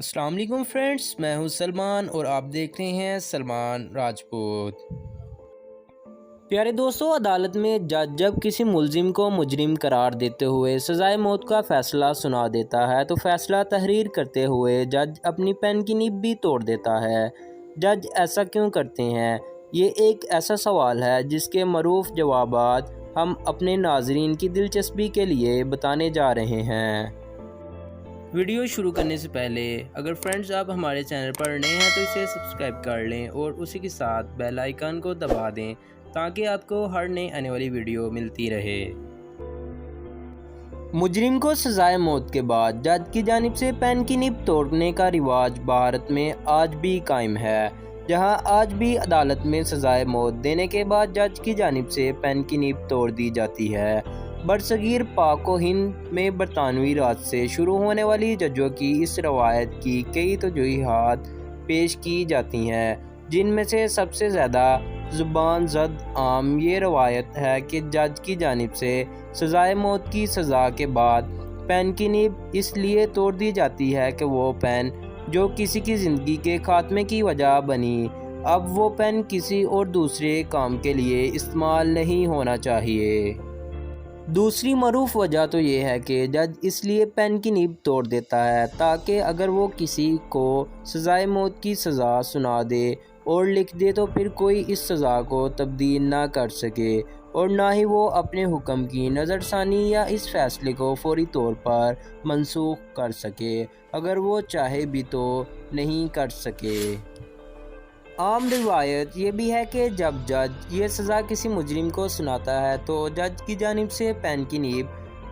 السلام علیکم فرینڈس، میں ہوں سلمان اور آپ دیکھ رہے ہیں سلمان راجپوت۔ پیارے دوستو، عدالت میں جج جب کسی ملزم کو مجرم قرار دیتے ہوئے سزائے موت کا فیصلہ سنا دیتا ہے تو فیصلہ تحریر کرتے ہوئے جج اپنی پین کی نب بھی توڑ دیتا ہے۔ جج ایسا کیوں کرتے ہیں؟ یہ ایک ایسا سوال ہے جس کے معروف جوابات ہم اپنے ناظرین کی دلچسپی کے لیے بتانے جا رہے ہیں۔ ویڈیو شروع کرنے سے پہلے اگر فرینڈز آپ ہمارے چینل پر نئے ہیں تو اسے سبسکرائب کر لیں اور اسی کے ساتھ بیل آئیکن کو دبا دیں تاکہ آپ کو ہر نئی آنے والی ویڈیو ملتی رہے۔ مجرم کو سزائے موت کے بعد جج کی جانب سے پین کی نب توڑنے کا رواج بھارت میں آج بھی قائم ہے، جہاں آج بھی عدالت میں سزائے موت دینے کے بعد جج کی جانب سے پین کی نب توڑ دی جاتی ہے۔ برصغیر پاک و ہند میں برطانوی راج سے شروع ہونے والی ججوں کی اس روایت کی کئی وجوہات پیش کی جاتی ہیں، جن میں سے سب سے زیادہ زبان زد عام یہ روایت ہے کہ جج کی جانب سے سزائے موت کی سزا کے بعد پین کی نب اس لیے توڑ دی جاتی ہے کہ وہ پین جو کسی کی زندگی کے خاتمے کی وجہ بنی، اب وہ پین کسی اور دوسرے کام کے لیے استعمال نہیں ہونا چاہیے۔ دوسری معروف وجہ تو یہ ہے کہ جج اس لیے پین کی نب توڑ دیتا ہے تاکہ اگر وہ کسی کو سزائے موت کی سزا سنا دے اور لکھ دے تو پھر کوئی اس سزا کو تبدیل نہ کر سکے اور نہ ہی وہ اپنے حکم کی نظر ثانی یا اس فیصلے کو فوری طور پر منسوخ کر سکے، اگر وہ چاہے بھی تو نہیں کر سکے۔ عام روایت یہ بھی ہے کہ جب جج یہ سزا کسی مجرم کو سناتا ہے تو جج کی جانب سے پین کی نب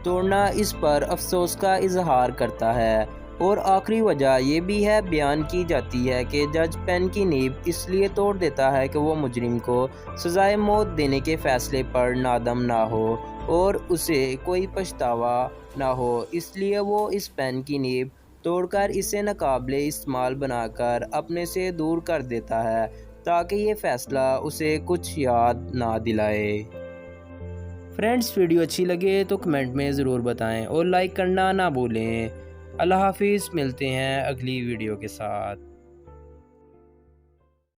توڑنا اس پر افسوس کا اظہار کرتا ہے۔ اور آخری وجہ یہ بھی بیان کی جاتی ہے کہ جج پین کی نب اس لیے توڑ دیتا ہے کہ وہ مجرم کو سزائے موت دینے کے فیصلے پر نادم نہ ہو اور اسے کوئی پچھتاوا نہ ہو، اس لیے وہ اس پین کی نب توڑ کر اسے ناقابل استعمال بنا کر اپنے سے دور کر دیتا ہے تاکہ یہ فیصلہ اسے کچھ یاد نہ دلائے۔ فرینڈز، ویڈیو اچھی لگے تو کمنٹ میں ضرور بتائیں اور لائک کرنا نہ بھولیں۔ اللہ حافظ، ملتے ہیں اگلی ویڈیو کے ساتھ۔